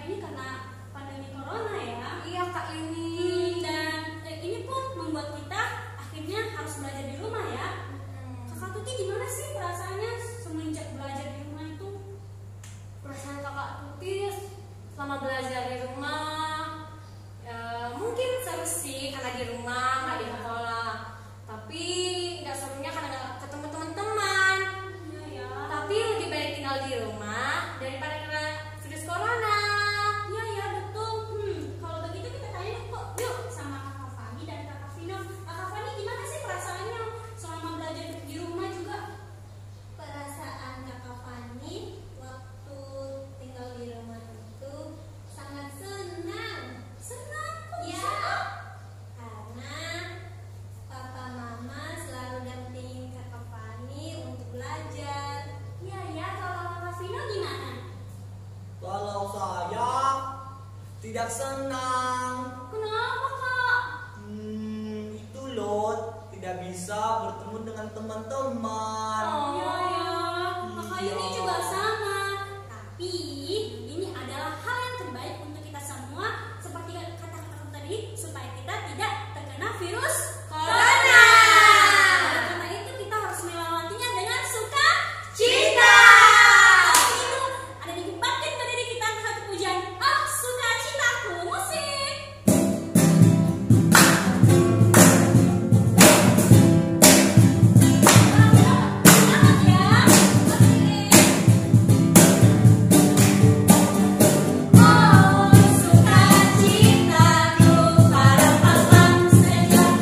ini karena pandemi corona ya. Iya Kak ini. Dan ini pun membuat kita akhirnya harus belajar di rumah ya. Kakak Tuti gimana sih perasaannya semenjak belajar di rumah itu? Perasaan Kakak Tuti selama belajar di rumah mungkin seru sih karena di rumah nggak di sekolah. Tapi nggak serunya karena nggak ketemu teman-teman. Iya ya. Tapi lebih baik tinggal di rumah daripada kena virus corona. Iya ya betul. Kalau begitu kita tanya yuk sama Kakak Fani dan Kakak Vino. Kakak Fani gimana sih perasaannya selama belajar di rumah juga? Perasaan Kakak Fani waktu tinggal di rumah itu sangat senang. Senang kok Ya, bisa? karena papa mama selalu dampingin Kakak Fani untuk belajar. Iya ya. Kalau Kakak Vino gimana? Kalau saya tidak senang. Kenapa Kak? Itu loh, tidak bisa bertemu dengan teman-teman. Oh ya ya. Kakak Iya. ini juga sama. Tapi ini adalah hal yang terbaik untuk kita semua. Seperti kata-kata tadi, supaya kita tidak terkena virus corona. Oleh karena itu kita harus melewatinya dengan sukacita. Itu ada di batin pada diri kita satu pujian. Oh sukacitaku musik. Selamat ya. Oh sukacitaku para pahlawan sejak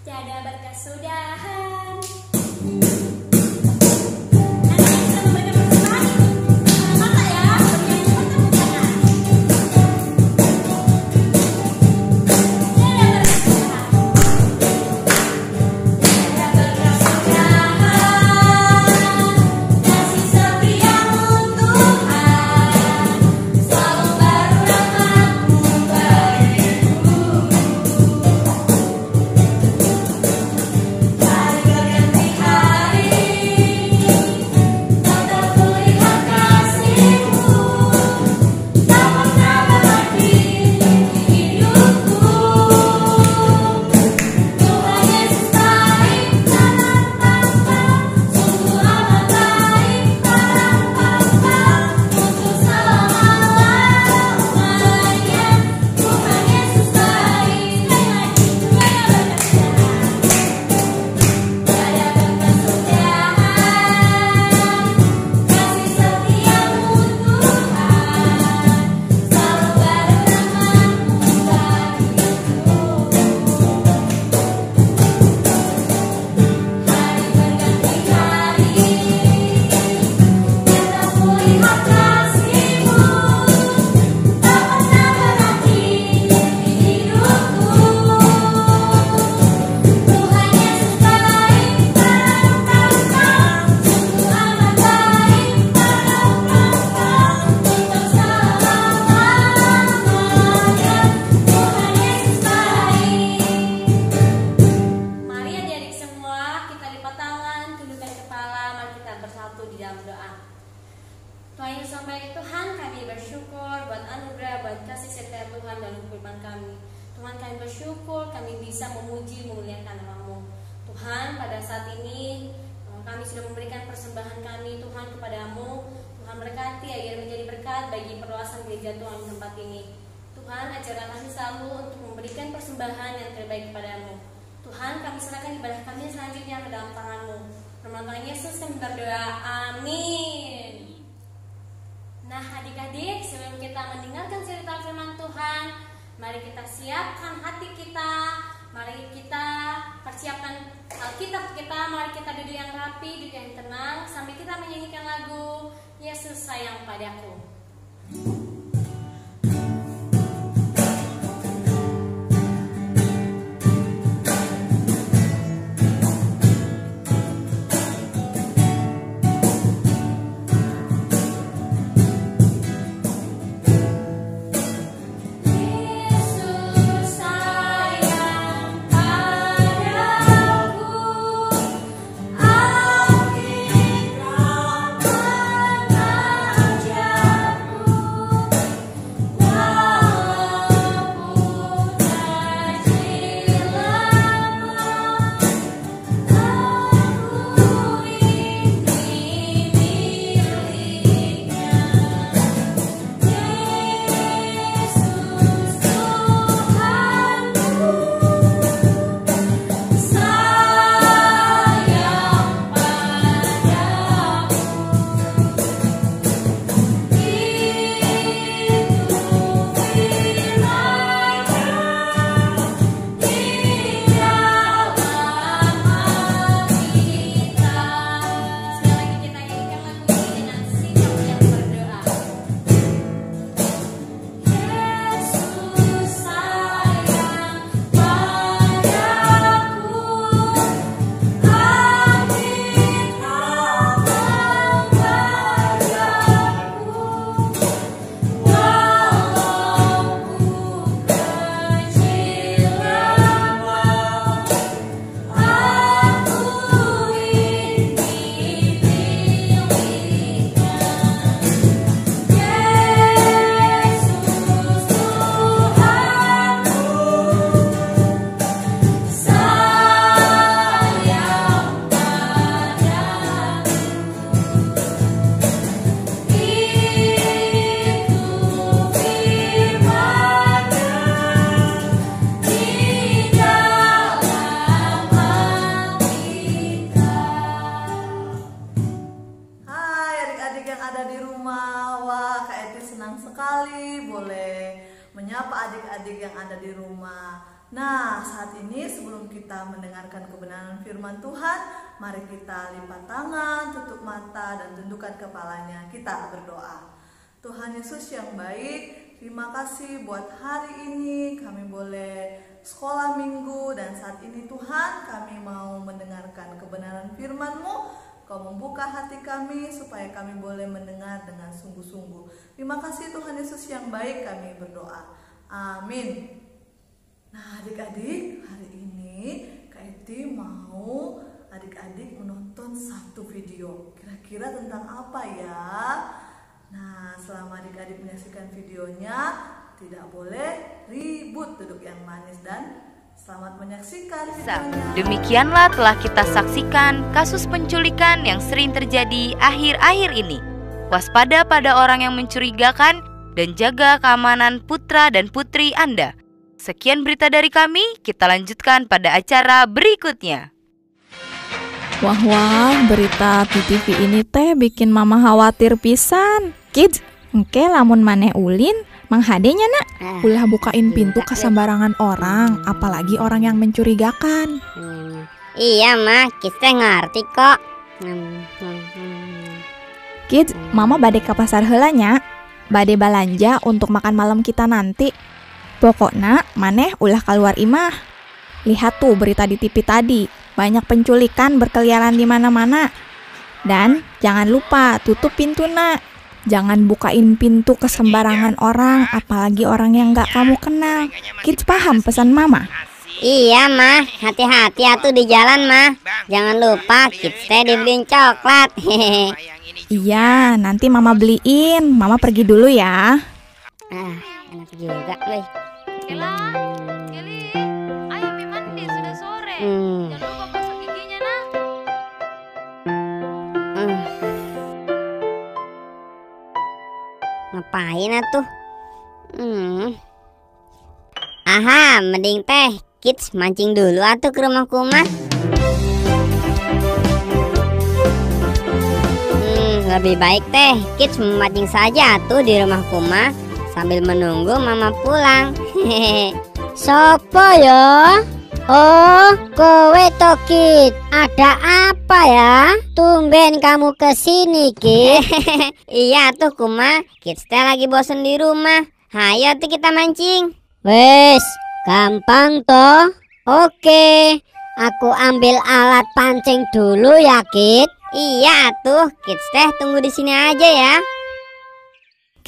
tiada berkesudahan. Anak yang sudah memberikan persembahan, mata ya, berikan tepuk tangan. Tiada berkesudahan, kasih setiamu Tuhan, selalu baru rahmat-Mu bagiku. Hari berganti hari, tetap kulihat kasih-Mu, tak pernah berhenti di hidupku. Tuhan Yesus baik, sungguh amat baik, untuk selama-lamanya. Tuhan Yesus baik, sekali lagi, tiada berkesudahan, kasih setiamu Tuhan, selalu baru rahmat-Mu bagiku. Hari berganti hari, tetap kulihat kasih-Mu, tak pernah berhenti di hidupku. Tuhan Yesus baik, sungguh amat baik, untuk selama-lamanya. Tuhan Yesus baik. Mari adik-adik semua, kita lipat tangan, tundukkan kepala, mari kita bersatu di dalam doa. Tuhan Yesus sampai Tuhan, kami bersyukur buat anugerah, buat kasih setia Tuhan dalam kehidupan kami. Tuhan, kami bersyukur kami bisa memuji, memuliakan nama-Mu. Tuhan, pada saat ini kami sudah memberikan persembahan kami Tuhan kepadamu. Tuhan berkati agar menjadi berkat bagi perluasan gereja Tuhan di tempat ini. Tuhan, ajarlah kami selalu untuk memberikan persembahan yang terbaik kepadamu. Tuhan, kami serahkan ibadah kami selanjutnya ke dalam tangan-Mu. Dalam Tuhan Yesus kami berdoa, amin. Nah adik-adik, sebelum kita mendengarkan cerita firman Tuhan, mari kita siapkan hati kita, mari kita persiapkan Alkitab kita, mari kita duduk yang rapi, duduk yang tenang, sambil kita menyanyikan lagu Yesus Sayang Padaku. Yesus sayang padaku, Alkitab mengajarku, walaupun kecil lemah, aku ini miliknya. Yesus Tuhanku, sayang padaku, itu firman-Nya di dalam Alkitab. Sekali lagi kita nyanyikan lagu ini dengan sikap yang berdoa. Yesus sayang padaku, Alkitab mengajarku, walaupun kecil lemah, aku ini miliknya. Yesus Tuhanku, sayang padaku, itu firman-Nya di dalam Alkitab. Hai adik-adik yang ada di rumah. Wah, Kak Eti senang sekali boleh menyapa adik-adik yang ada di rumah. Nah, saat ini sebelum kita mendengarkan kebenaran firman Tuhan, mari kita lipat tangan, tutup mata, dan tundukkan kepalanya. Kita berdoa. Tuhan Yesus yang baik, terima kasih buat hari ini kami boleh sekolah minggu, dan saat ini Tuhan kami mau mendengarkan kebenaran firman-Mu. Kau membuka hati kami supaya kami boleh mendengar dengan sungguh-sungguh. Terima kasih Tuhan Yesus yang baik, kami berdoa. Amin. Nah, adik-adik, hari ini Kak Eti mau adik-adik menonton satu video. Kira-kira tentang apa ya? Nah, selama adik-adik menyaksikan videonya, tidak boleh ribut, duduk yang manis, dan selamat menyaksikan videonya. Demikianlah telah kita saksikan kasus penculikan yang sering terjadi akhir-akhir ini. Waspada pada orang yang mencurigakan dan jaga keamanan putra dan putri Anda. Sekian berita dari kami, kita lanjutkan pada acara berikutnya. Wah, berita di TV ini teh bikin mama khawatir pisan. Kids, engke lamun maneh ulin, mang hadenya nak. Ulah bukain pintu ke sembarangan orang, apalagi orang yang mencurigakan. Iya mah, kita ngerti kok. Kids, mama bade ke pasar heula nya. Bade balanja untuk makan malam kita nanti. Pokoknya maneh ulah keluar imah. Lihat tuh berita di TV tadi, banyak penculikan berkeliaran di mana-mana. Dan jangan lupa tutup pintu nak. Jangan bukain pintu ke sembarangan orang, apalagi orang yang gak kamu kenal. Kids paham pesan mama? Iya mah, hati-hati atuh di jalan mah. Jangan lupa kita dibeliin coklat. Iya, nanti mama beliin. Mama pergi dulu ya. Enak juga, weh. Kela, Keli, ayo mandi, sudah sore. Jangan lupa gosok giginya nak. Ngapain atuh? Aha, mending teh kids mancing dulu atuh ke rumah Kuma. Lebih baik teh kids memancing saja atuh di rumah Kuma sambil menunggu mama pulang. Sopo ya? Oh, kowe to Kid. Ada apa ya? Tumben kamu kesini Kid. Iya tuh Kuma, Kid teh lagi bosen di rumah. Hayo tuh kita mancing. Wes, gampang toh. Oke, aku ambil alat pancing dulu ya Kid. Iya tuh, Kid teh tunggu di sini aja ya.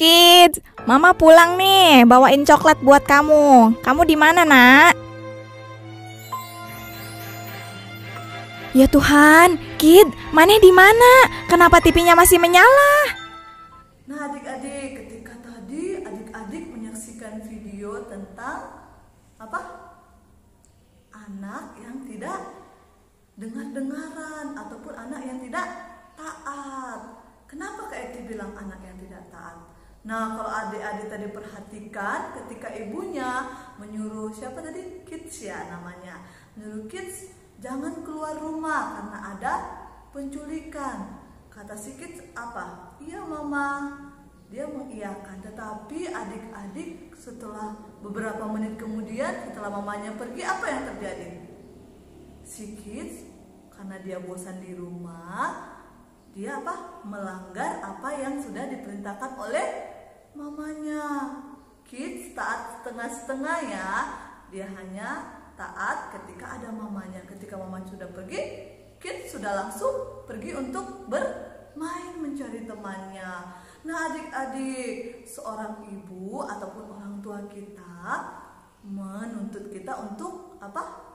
Kids, mama pulang nih, bawain coklat buat kamu. Kamu di mana, nak? Ya Tuhan, Kid, maneh di mana? Kenapa TV-nya masih menyala? Nah, adik-adik, ketika tadi adik-adik menyaksikan video tentang apa? Anak yang tidak dengar-dengaran ataupun anak yang tidak taat. Kenapa Kak Eti bilang anak yang tidak taat? Nah, kalau adik-adik tadi perhatikan ketika ibunya menyuruh siapa tadi? Kids ya namanya. Menyuruh Kids jangan keluar rumah karena ada penculikan. Kata si Kids apa? Iya mama. Dia mengiyakan. Tetapi adik-adik setelah beberapa menit kemudian setelah mamanya pergi, apa yang terjadi? Si Kids karena dia bosan di rumah, dia apa? Melanggar apa yang sudah diperintahkan oleh mamanya. Kids taat setengah-setengah ya. Dia hanya taat ketika ada mamanya. Ketika mama sudah pergi, Kids sudah langsung pergi untuk bermain mencari temannya. Nah, adik-adik, seorang ibu ataupun orang tua kita menuntut kita untuk apa?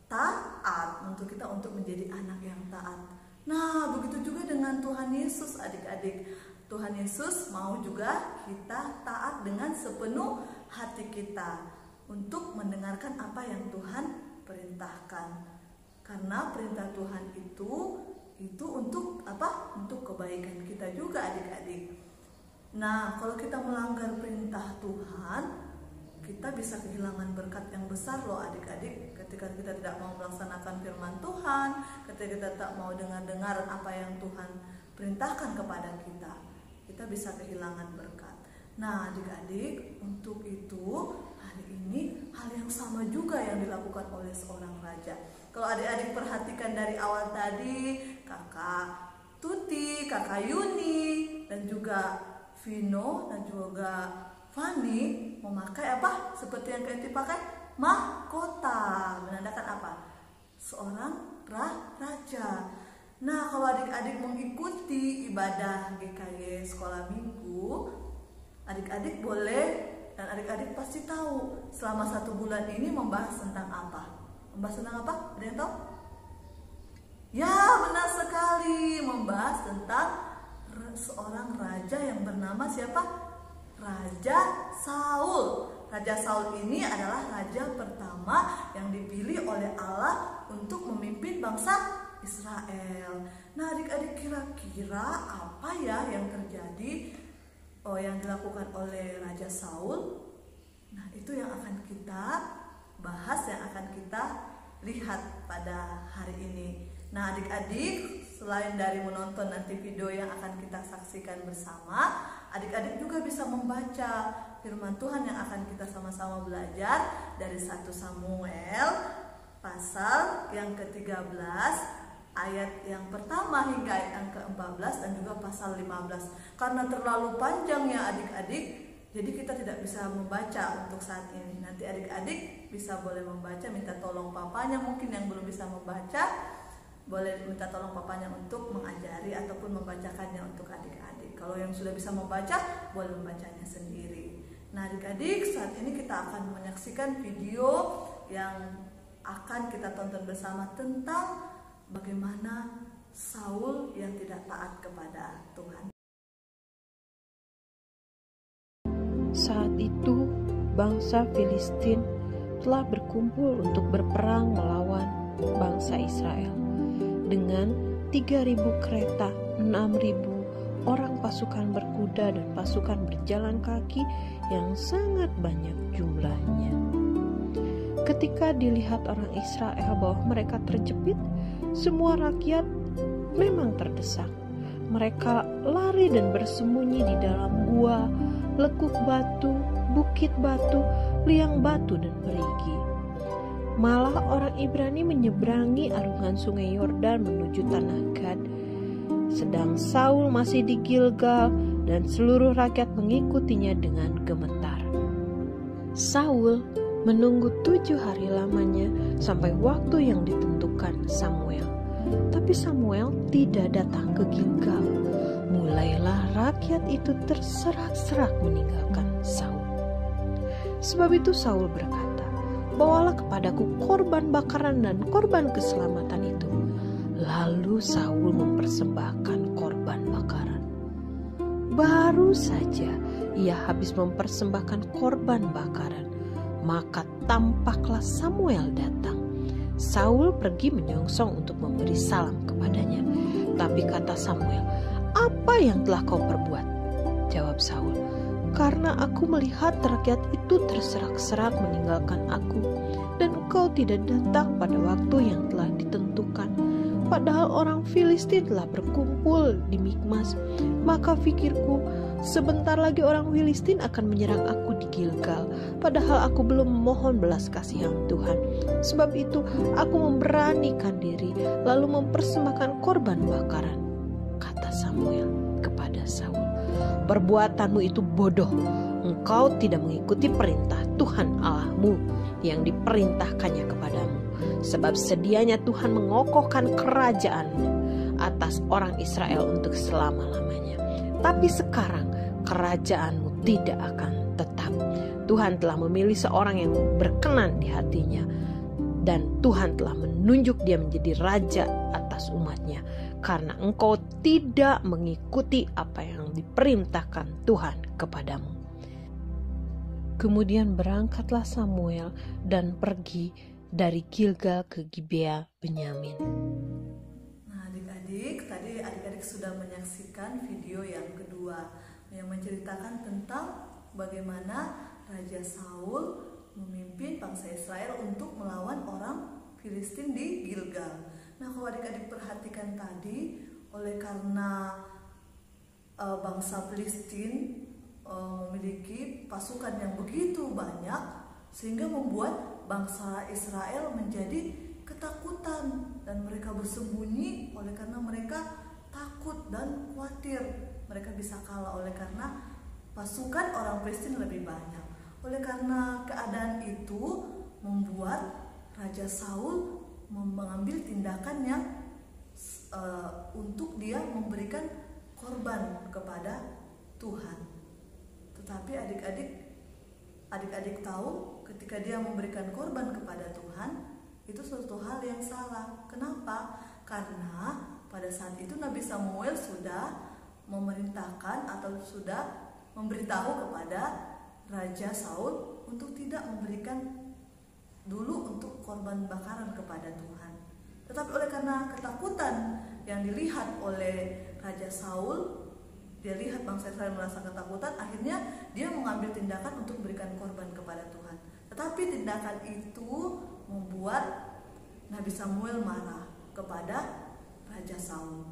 Taat, untuk kita untuk menjadi anak yang taat. Nah, begitu juga dengan Tuhan Yesus, adik-adik. Tuhan Yesus mau juga kita taat dengan sepenuh hati kita untuk mendengarkan apa yang Tuhan perintahkan. Karena perintah Tuhan itu untuk apa? Untuk kebaikan kita juga, adik-adik. Nah, kalau kita melanggar perintah Tuhan, kita bisa kehilangan berkat yang besar loh adik-adik. Ketika kita tidak mau melaksanakan firman Tuhan, ketika kita tak mau dengar-dengar apa yang Tuhan perintahkan kepada kita bisa kehilangan berkat. Nah, adik-adik, untuk itu hari hari ini hal yang sama juga yang dilakukan oleh seorang raja. Kalau adik-adik perhatikan dari awal tadi, kakak Tuti, kakak Yuni, dan juga Vino, dan juga Fani memakai apa? Seperti yang Keti pakai, mahkota. Menandakan apa? Seorang raja. Nah, kalau adik-adik mengikuti ibadah GKY sekolah minggu, adik-adik boleh dan adik-adik pasti tahu selama 1 bulan ini membahas tentang apa. Membahas tentang apa? Ada yang tahu? Ya, benar sekali. Membahas tentang seorang raja yang bernama siapa? Raja Saul. Raja Saul ini adalah raja pertama yang dipilih oleh Allah untuk memimpin bangsa Israel. Nah, adik-adik kira-kira apa ya yang terjadi yang dilakukan oleh Raja Saul? Nah, itu yang akan kita bahas, yang akan kita lihat pada hari ini. Nah, adik-adik selain dari menonton nanti video yang akan kita saksikan bersama, adik-adik juga bisa membaca firman Tuhan yang akan kita sama-sama belajar dari 1 Samuel pasal yang ke-13 ayat yang pertama hingga ayat yang ke-14 dan juga pasal 15. Karena terlalu panjang ya adik-adik, jadi kita tidak bisa membaca untuk saat ini. Nanti adik-adik bisa boleh membaca, minta tolong papanya mungkin yang belum bisa membaca, boleh minta tolong papanya untuk mengajari ataupun membacakannya untuk adik-adik. Kalau yang sudah bisa membaca, boleh membacanya sendiri. Nah, adik-adik, saat ini kita akan menyaksikan video yang akan kita tonton bersama tentang bagaimana Saul yang tidak taat kepada Tuhan. Saat itu, bangsa Filistin telah berkumpul untuk berperang melawan bangsa Israel. Dengan 3.000 kereta, 6.000 orang pasukan berkuda dan pasukan berjalan kaki yang sangat banyak jumlahnya. Ketika dilihat orang Israel bahwa mereka terjepit, semua rakyat memang terdesak. Mereka lari dan bersembunyi di dalam gua, lekuk batu, bukit batu, liang batu, dan perigi. Malah orang Ibrani menyeberangi arungan sungai Yordan menuju tanah Gad, sedang Saul masih di Gilgal dan seluruh rakyat mengikutinya dengan gemetar. Saul menunggu 7 hari lamanya sampai waktu yang ditentukan Samuel. Tapi Samuel tidak datang ke Gilgal. Mulailah rakyat itu terserak-serak meninggalkan Saul. Sebab itu Saul berkata, "Bawalah kepadaku korban bakaran dan korban keselamatan itu." Lalu Saul mempersembahkan korban bakaran. Baru saja ia habis mempersembahkan korban bakaran, maka tampaklah Samuel datang. Saul pergi menyongsong untuk memberi salam kepadanya. Tapi kata Samuel, "Apa yang telah kau perbuat?" Jawab Saul, "Karena aku melihat rakyat itu terserak-serak meninggalkan aku, dan engkau tidak datang pada waktu yang telah ditentukan. Padahal orang Filistin telah berkumpul di Mikmas. Maka fikirku, sebentar lagi orang Filistin akan menyerang aku di Gilgal, padahal aku belum memohon belas kasihan Tuhan. Sebab itu aku memberanikan diri lalu mempersembahkan korban bakaran." Kata Samuel kepada Saul, "Perbuatanmu itu bodoh. Engkau tidak mengikuti perintah Tuhan Allahmu yang diperintahkannya kepadamu. Sebab sedianya Tuhan mengokohkan kerajaan atas orang Israel untuk selama-lamanya. Tapi sekarang kerajaanmu tidak akan tetap. Tuhan telah memilih seorang yang berkenan di hatinya, dan Tuhan telah menunjuk dia menjadi raja atas umatnya, karena engkau tidak mengikuti apa yang diperintahkan Tuhan kepadamu." Kemudian berangkatlah Samuel dan pergi dari Gilgal ke Gibea Benyamin. Nah, adik-adik, tadi adik-adik sudah menyaksikan video yang kedua yang menceritakan tentang bagaimana Raja Saul memimpin bangsa Israel untuk melawan orang Filistin di Gilgal. Nah, kalau adik-adik perhatikan tadi, oleh karena bangsa Filistin memiliki pasukan yang begitu banyak, sehingga membuat bangsa Israel menjadi ketakutan dan mereka bersembunyi oleh karena mereka takut dan khawatir mereka bisa kalah oleh karena pasukan orang Filistin lebih banyak. Oleh karena keadaan itu membuat Raja Saul mengambil tindakan yang untuk dia memberikan korban kepada Tuhan. Tetapi adik-adik tahu ketika dia memberikan korban kepada Tuhan itu suatu hal yang salah. Kenapa? Karena pada saat itu Nabi Samuel sudah memerintahkan atau sudah memberitahu kepada Raja Saul untuk tidak memberikan dulu untuk korban bakaran kepada Tuhan. Tetapi oleh karena ketakutan yang dilihat oleh Raja Saul, dia lihat bangsa Israel merasa ketakutan, akhirnya dia mengambil tindakan untuk memberikan korban kepada Tuhan. Tetapi tindakan itu membuat Nabi Samuel marah kepada Raja Saul.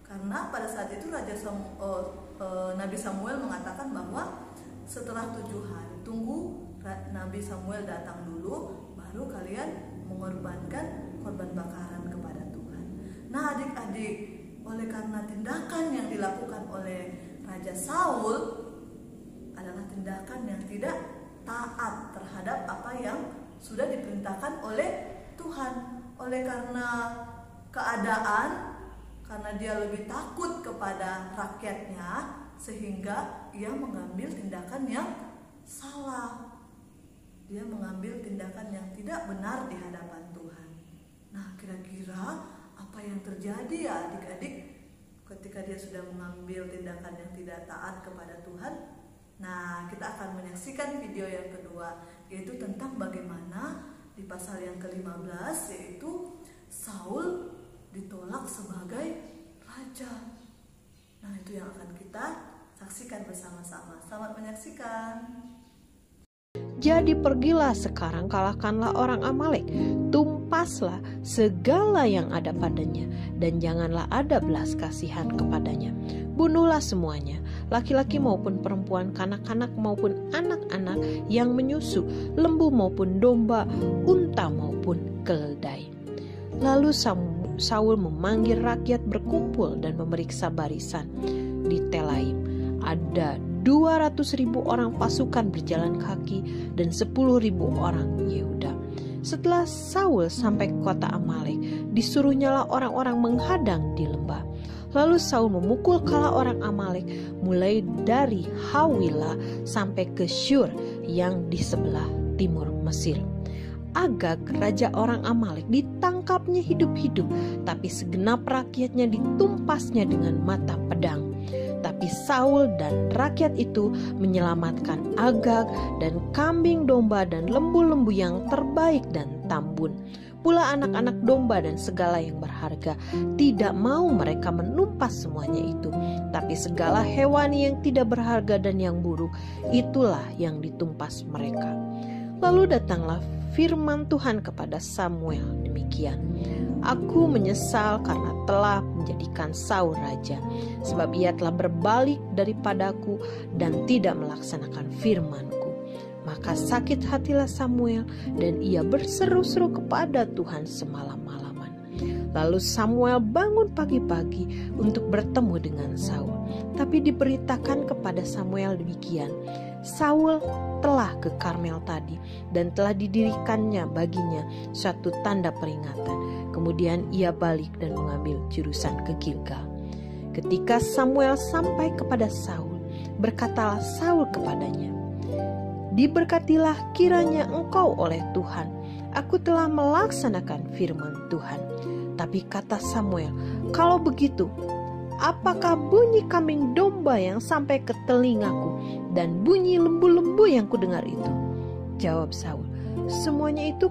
Karena pada saat itu Nabi Samuel mengatakan bahwa setelah 7 hari tunggu Nabi Samuel datang dulu, baru kalian mengorbankan korban bakaran kepada Tuhan. Nah adik-adik, oleh karena tindakan yang dilakukan oleh Raja Saul adalah tindakan yang tidak taat terhadap apa yang sudah diperintahkan oleh Tuhan. Oleh karena keadaan, karena dia lebih takut kepada rakyatnya, sehingga ia mengambil tindakan yang salah. Dia mengambil tindakan yang tidak benar di hadapan Tuhan. Nah, kira-kira apa yang terjadi ya adik-adik ketika dia sudah mengambil tindakan yang tidak taat kepada Tuhan? Nah, kita akan menyaksikan video yang kedua, yaitu tentang bagaimana di pasal yang ke-15, yaitu Saul ditolak sebagai raja. Nah, itu yang akan kita saksikan bersama-sama. Selamat menyaksikan. Jadi pergilah sekarang, kalahkanlah orang Amalek, tumpaslah segala yang ada padanya, dan janganlah ada belas kasihan kepadanya. Bunuhlah semuanya, laki-laki maupun perempuan, kanak-kanak maupun anak-anak yang menyusu, lembu maupun domba, unta maupun keledai. Lalu Saul memanggil rakyat berkumpul dan memeriksa barisan di Telaim. Ada 200.000 orang pasukan berjalan kaki dan 10.000 orang Yehuda. Setelah Saul sampai ke kota Amalek, disuruhnyalah orang-orang menghadang di lembah. Lalu Saul memukul kala orang Amalek mulai dari Hawila sampai ke Syur yang di sebelah timur Mesir. Agag, raja orang Amalek, ditangkapnya hidup-hidup, tapi segenap rakyatnya ditumpasnya dengan mata pedang. Tapi Saul dan rakyat itu menyelamatkan Agag dan kambing domba dan lembu-lembu yang terbaik dan tambun. Pula anak-anak domba dan segala yang berharga. Tidak mau mereka menumpas semuanya itu, tapi segala hewani yang tidak berharga dan yang buruk, itulah yang ditumpas mereka. Lalu datanglah firman Tuhan kepada Samuel demikian: Aku menyesal karena telah menjadikan Saul raja, sebab ia telah berbalik daripadaku dan tidak melaksanakan firman-Ku. Maka sakit hatilah Samuel dan ia berseru-seru kepada Tuhan semalam-malaman. Lalu Samuel bangun pagi-pagi untuk bertemu dengan Saul. Tapi diberitakan kepada Samuel demikian: Saul telah ke Karmel tadi dan telah didirikannya baginya suatu tanda peringatan. Kemudian ia balik dan mengambil jurusan ke Gilgal. Ketika Samuel sampai kepada Saul, berkatalah Saul kepadanya, Diberkatilah kiranya engkau oleh Tuhan. Aku telah melaksanakan firman Tuhan. Tapi kata Samuel, kalau begitu, apakah bunyi kambing domba yang sampai ke telingaku dan bunyi lembu-lembu yang kudengar itu? Jawab Saul, semuanya itu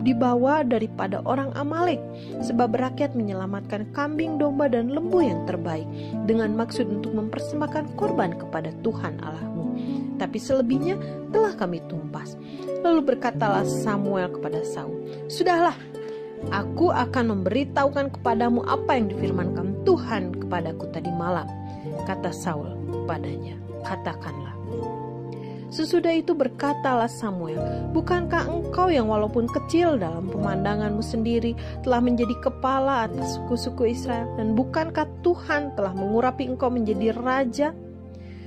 dibawa daripada orang Amalek, sebab rakyat menyelamatkan kambing domba dan lembu yang terbaik dengan maksud untuk mempersembahkan korban kepada Tuhan Allahmu. Tapi selebihnya telah kami tumpas. Lalu berkatalah Samuel kepada Saul, sudahlah, aku akan memberitahukan kepadamu apa yang difirmankan Tuhan kepadaku tadi malam. Kata Saul kepadanya, katakanlah. Sesudah itu berkatalah Samuel, "Bukankah engkau yang walaupun kecil dalam pemandanganmu sendiri telah menjadi kepala atas suku-suku Israel? Dan bukankah Tuhan telah mengurapi engkau menjadi raja?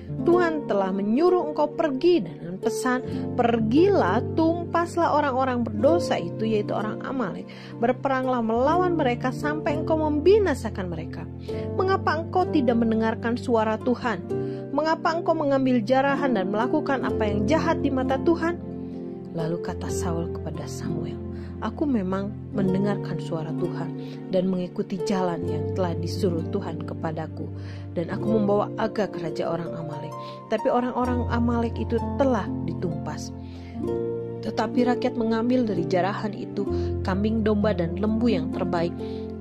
Tuhan telah menyuruh engkau pergi dengan pesan, pergilah, tumpaslah orang-orang berdosa itu, yaitu orang Amalek. Berperanglah melawan mereka sampai engkau membinasakan mereka. Mengapa engkau tidak mendengarkan suara Tuhan? Mengapa engkau mengambil jarahan dan melakukan apa yang jahat di mata Tuhan?" Lalu kata Saul kepada Samuel, "Aku memang mendengarkan suara Tuhan dan mengikuti jalan yang telah disuruh Tuhan kepadaku. Dan aku membawa Agag raja orang Amalek. Tapi orang-orang Amalek itu telah ditumpas. Tetapi rakyat mengambil dari jarahan itu kambing, domba, dan lembu yang terbaik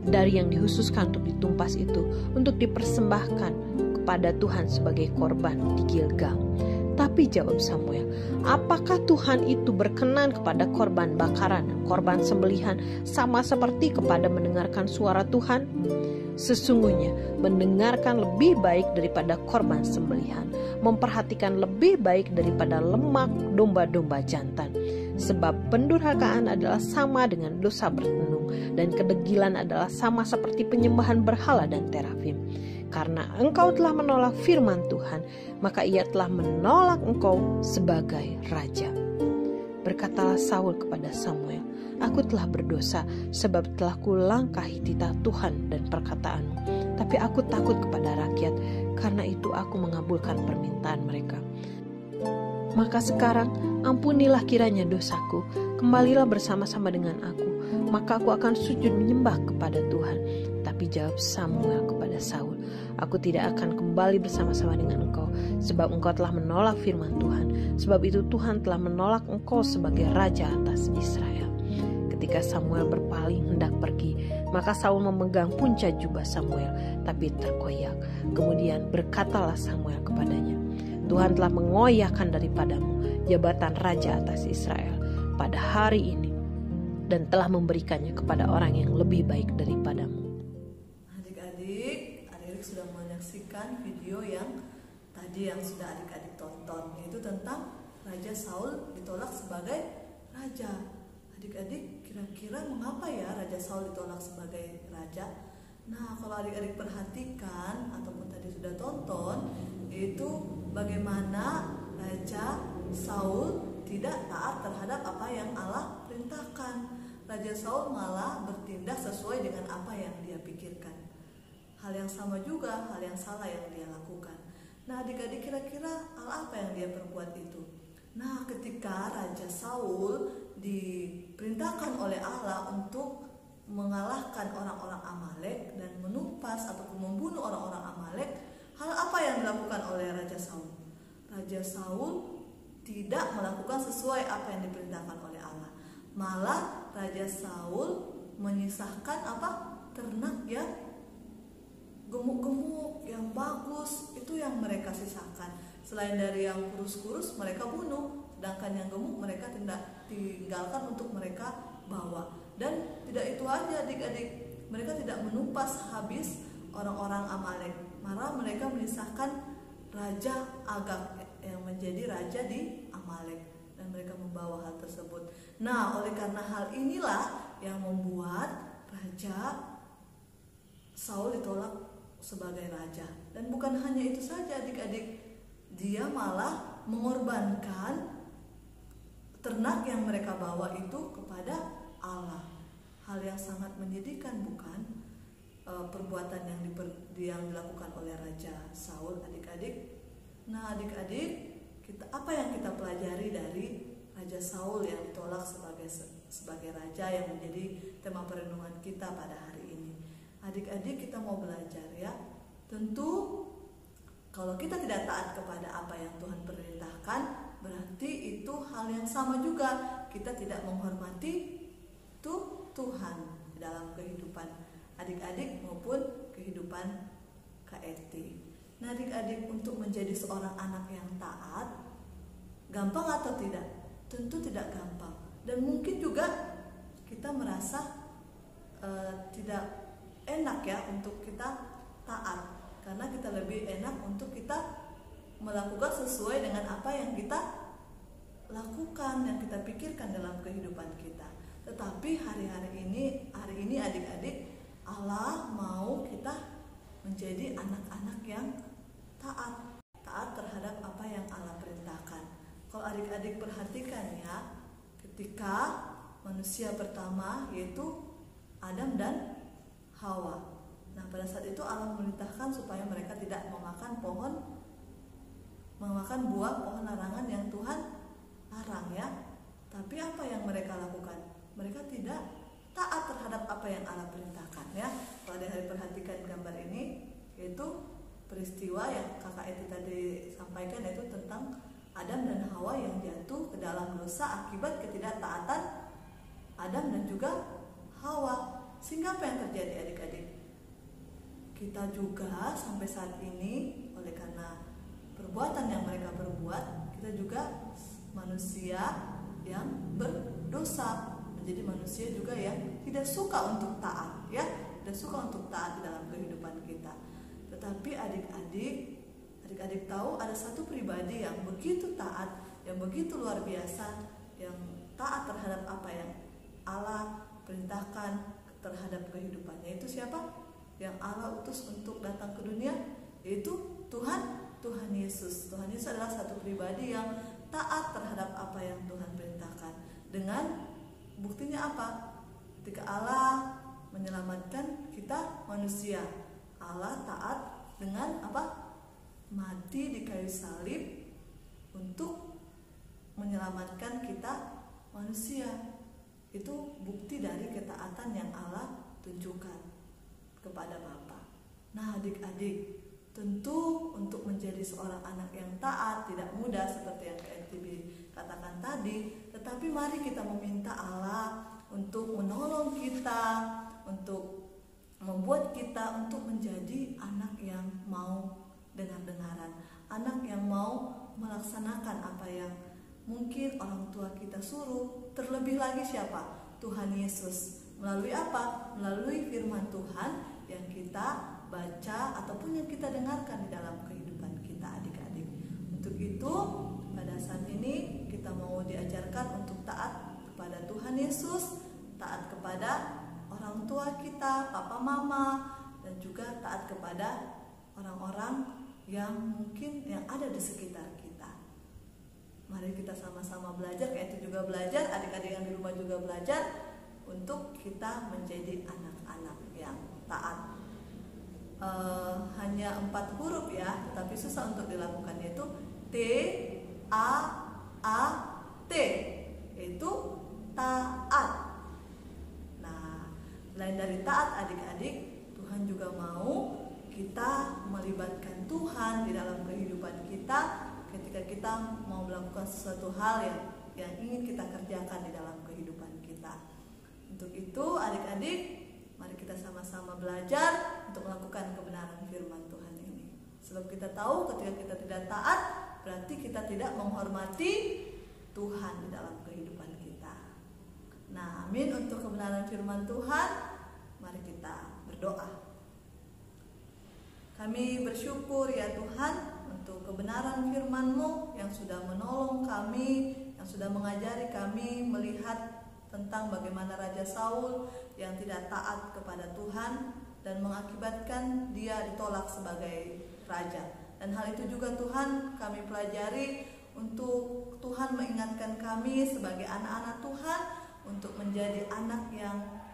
dari yang dihususkan untuk ditumpas itu, untuk dipersembahkan kepada Tuhan sebagai korban di Gilgal." Tapi jawab Samuel, "Apakah Tuhan itu berkenan kepada korban bakaran dan korban sembelihan sama seperti kepada mendengarkan suara Tuhan? Sesungguhnya mendengarkan lebih baik daripada korban sembelihan, memperhatikan lebih baik daripada lemak domba-domba jantan. Sebab pendurhakaan adalah sama dengan dosa bertenung, dan kedegilan adalah sama seperti penyembahan berhala dan terafim. Karena engkau telah menolak firman Tuhan, maka ia telah menolak engkau sebagai raja." Berkatalah Saul kepada Samuel, "Aku telah berdosa sebab telah kulangkahi titah Tuhan dan perkataanmu. Tapi aku takut kepada rakyat, karena itu aku mengabulkan permintaan mereka. Maka sekarang ampunilah kiranya dosaku, kembalilah bersama-sama dengan aku, maka aku akan sujud menyembah kepada Tuhan." Tapi jawab Samuel kepada Saul, "Aku tidak akan kembali bersama-sama dengan engkau, sebab engkau telah menolak firman Tuhan. Sebab itu Tuhan telah menolak engkau sebagai raja atas Israel." Ketika Samuel berpaling hendak pergi, maka Saul memegang punca jubah Samuel, tapi terkoyak. Kemudian berkatalah Samuel kepadanya, "Tuhan telah mengoyakkan daripadamu jabatan raja atas Israel pada hari ini, dan telah memberikannya kepada orang yang lebih baik daripadamu." Adik-adik sudah menyaksikan video yang tadi yang sudah adik-adik tonton, yaitu tentang Raja Saul ditolak sebagai raja. Adik-adik, kira-kira mengapa ya Raja Saul ditolak sebagai raja? Nah, kalau adik-adik perhatikan ataupun tadi sudah tonton, itu bagaimana Raja Saul tidak taat terhadap apa yang Allah perintahkan. Raja Saul malah bertindak sesuai dengan apa yang dia pikirkan. Hal yang sama juga, hal yang salah yang dia lakukan. Nah, adik-adik, kira-kira hal apa yang dia perbuat itu? Nah, ketika Raja Saul diperintahkan oleh Allah untuk mengalahkan orang-orang Amalek dan menumpas ataupun membunuh orang-orang Amalek, hal apa yang dilakukan oleh Raja Saul? Raja Saul tidak melakukan sesuai apa yang diperintahkan oleh Allah. Malah Raja Saul menyisahkan ternak yang gemuk-gemuk, yang bagus, itu yang mereka sisakan. Selain dari yang kurus-kurus mereka bunuh, sedangkan yang gemuk mereka tinggalkan untuk mereka bawa. Dan tidak itu aja adik-adik, mereka tidak menumpas habis orang-orang Amalek, malah mereka menyisahkan Raja Agag yang menjadi raja di Amalek, dan mereka membawa hal tersebut. Nah, oleh karena hal inilah yang membuat Raja Saul ditolak sebagai raja. Dan bukan hanya itu saja adik-adik, dia malah mengorbankan ternak yang mereka bawa itu kepada Allah. Hal yang sangat menyedihkan, bukan? Perbuatan yang dilakukan oleh Raja Saul, adik-adik. Nah, adik-adik, apa yang kita pelajari dari Raja Saul yang ditolak sebagai raja yang menjadi tema perenungan kita pada hari ini? Adik-adik, kita mau belajar ya. Tentu kalau kita tidak taat kepada apa yang Tuhan perintahkan, berarti itu hal yang sama juga. Kita tidak menghormati Tuhan dalam kehidupan adik-adik maupun kehidupan KRT. Nah, adik-adik, untuk menjadi seorang anak yang taat, gampang atau tidak? Tentu tidak gampang. Dan mungkin juga kita merasa tidak enak ya untuk kita taat, karena kita lebih enak untuk kita melakukan sesuai dengan apa yang kita lakukan, yang kita pikirkan dalam kehidupan kita. Tetapi hari ini adik-adik, Allah mau kita menjadi anak-anak yang taat terhadap apa yang Allah perintahkan. Kalau adik-adik perhatikan ya, ketika manusia pertama yaitu Adam dan Hawa. Nah, pada saat itu Allah memerintahkan supaya mereka tidak memakan buah pohon larangan yang Tuhan larang ya. Tapi apa yang mereka lakukan? Mereka tidak taat terhadap apa yang Allah perintahkan ya. Kalau adik-adik perhatikan gambar ini, yaitu peristiwa yang Kakak Eti tadi sampaikan, yaitu tentang Adam dan Hawa yang jatuh ke dalam dosa akibat ketidaktaatan Adam dan juga Hawa. Sehingga apa yang terjadi adik-adik? Kita juga sampai saat ini, oleh karena perbuatan yang mereka perbuat, kita juga manusia yang berdosa, menjadi manusia juga yang tidak suka untuk taat ya, tidak suka untuk taat di dalam kehidupan kita. Tetapi adik-adik tahu ada satu pribadi yang begitu taat, yang begitu luar biasa, yang taat terhadap apa yang Allah perintahkan terhadap kehidupannya. Itu siapa? Yang Allah utus untuk datang ke dunia, yaitu Tuhan Yesus. Tuhan Yesus adalah satu pribadi yang taat terhadap apa yang Tuhan perintahkan. Dengan buktinya apa? Ketika Allah menyelamatkan kita manusia, Allah taat dengan apa? Mati di kayu salib untuk menyelamatkan kita manusia. Itu bukti dari ketaatan yang Allah tunjukkan kepada Bapa. Nah, adik-adik, tentu untuk menjadi seorang anak yang taat tidak mudah seperti yang Kak NTB katakan tadi. Tetapi mari kita meminta Allah untuk menolong kita, untuk membuat kita untuk menjadi anak yang mau dengar-dengaran, anak yang mau melaksanakan apa yang mungkin orang tua kita suruh. Terlebih lagi siapa? Tuhan Yesus. Melalui apa? Melalui firman Tuhan yang kita baca ataupun yang kita dengarkan di dalam kehidupan kita, adik-adik. Untuk itu, pada saat ini kita mau diajarkan untuk taat kepada Tuhan Yesus, taat kepada orang tua kita, papa mama, dan juga taat kepada orang-orang yang mungkin yang ada di sekitar kita. Mari kita sama-sama belajar, kayak itu juga belajar, adik-adik yang di rumah juga belajar untuk kita menjadi anak-anak yang taat. Hanya 4 huruf ya, tetapi susah untuk dilakukan, yaitu T-A-A-T, yaitu taat. Nah, selain dari taat adik-adik, Tuhan juga mau kita melibatkan Tuhan di dalam kehidupan kita ketika kita mau melakukan sesuatu hal yang ingin kita kerjakan di dalam kehidupan kita. Untuk itu adik-adik, mari kita sama-sama belajar untuk melakukan kebenaran firman Tuhan ini. Sebab kita tahu ketika kita tidak taat, berarti kita tidak menghormati Tuhan di dalam kehidupan kita. Nah, amin untuk kebenaran firman Tuhan. Mari kita berdoa. Kami bersyukur ya Tuhan untuk kebenaran firman-Mu yang sudah menolong kami, yang sudah mengajari kami melihat tentang bagaimana Raja Saul yang tidak taat kepada Tuhan dan mengakibatkan dia ditolak sebagai raja. Dan hal itu juga Tuhan kami pelajari untuk Tuhan mengingatkan kami sebagai anak-anak Tuhan untuk menjadi anak yang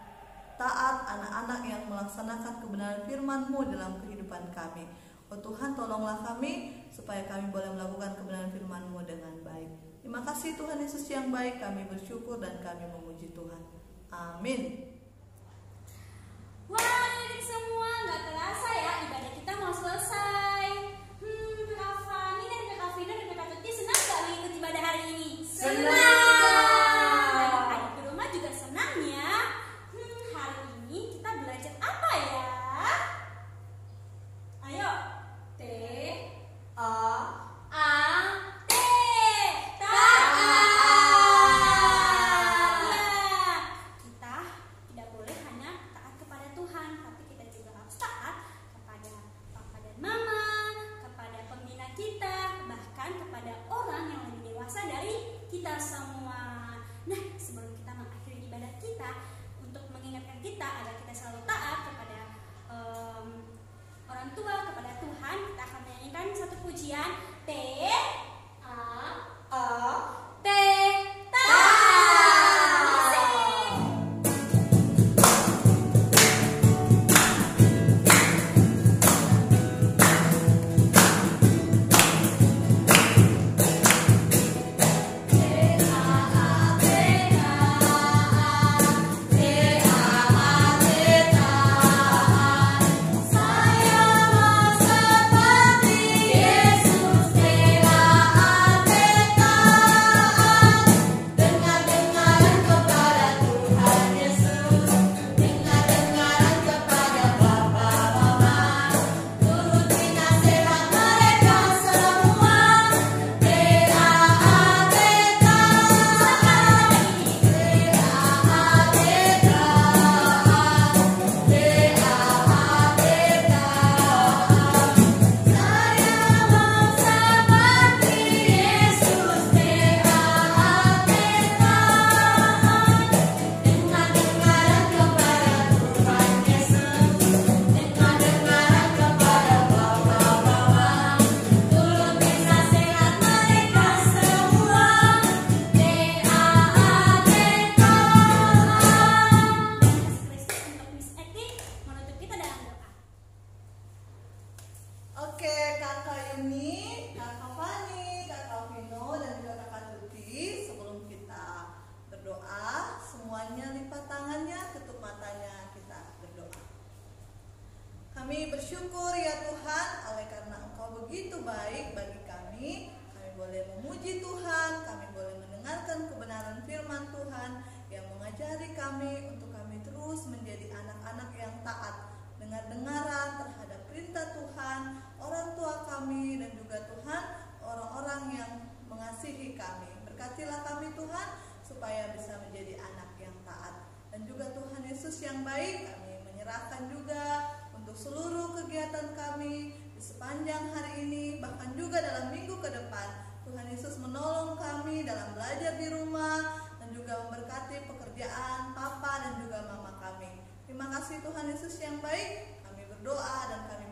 taat, anak-anak yang melaksanakan kebenaran firman-Mu dalam kehidupan kami. Oh Tuhan, tolonglah kami supaya kami boleh melakukan kebenaran firman-Mu dengan baik. Terima kasih Tuhan Yesus yang baik, kami bersyukur dan kami memuji Tuhan. Amin. Wah, adik-adik semua, gak terasa ya ibadah kita mau selesai. Kak Fani dan Kak Vina dan Kak Tuti senang gak mengikuti ibadah hari ini? Senang. Adik di rumah juga senang ya. Hari ini kita belajar apa ya? Ayo, T-A-A-T. Taat. Ya, kita kita agar kita selalu taat kepada orang tua, kepada Tuhan, kita akan menyanyikan satu pujian T Kami bersyukur ya Tuhan, oleh karena Engkau begitu baik bagi kami. Kami boleh memuji Tuhan, kami boleh mendengarkan kebenaran firman Tuhan yang mengajari kami untuk kami terus menjadi anak-anak yang taat, dengar-dengaran terhadap perintah Tuhan, orang tua kami, dan juga Tuhan, orang-orang yang mengasihi kami. Berkatilah kami Tuhan, supaya bisa menjadi anak yang taat. Dan juga Tuhan Yesus yang baik, kami menyerahkan juga untuk seluruh kegiatan kami di sepanjang hari ini, bahkan juga dalam minggu ke depan. Tuhan Yesus menolong kami dalam belajar di rumah dan juga memberkati pekerjaan Papa dan juga Mama kami. Terima kasih Tuhan Yesus yang baik. Kami berdoa dan kami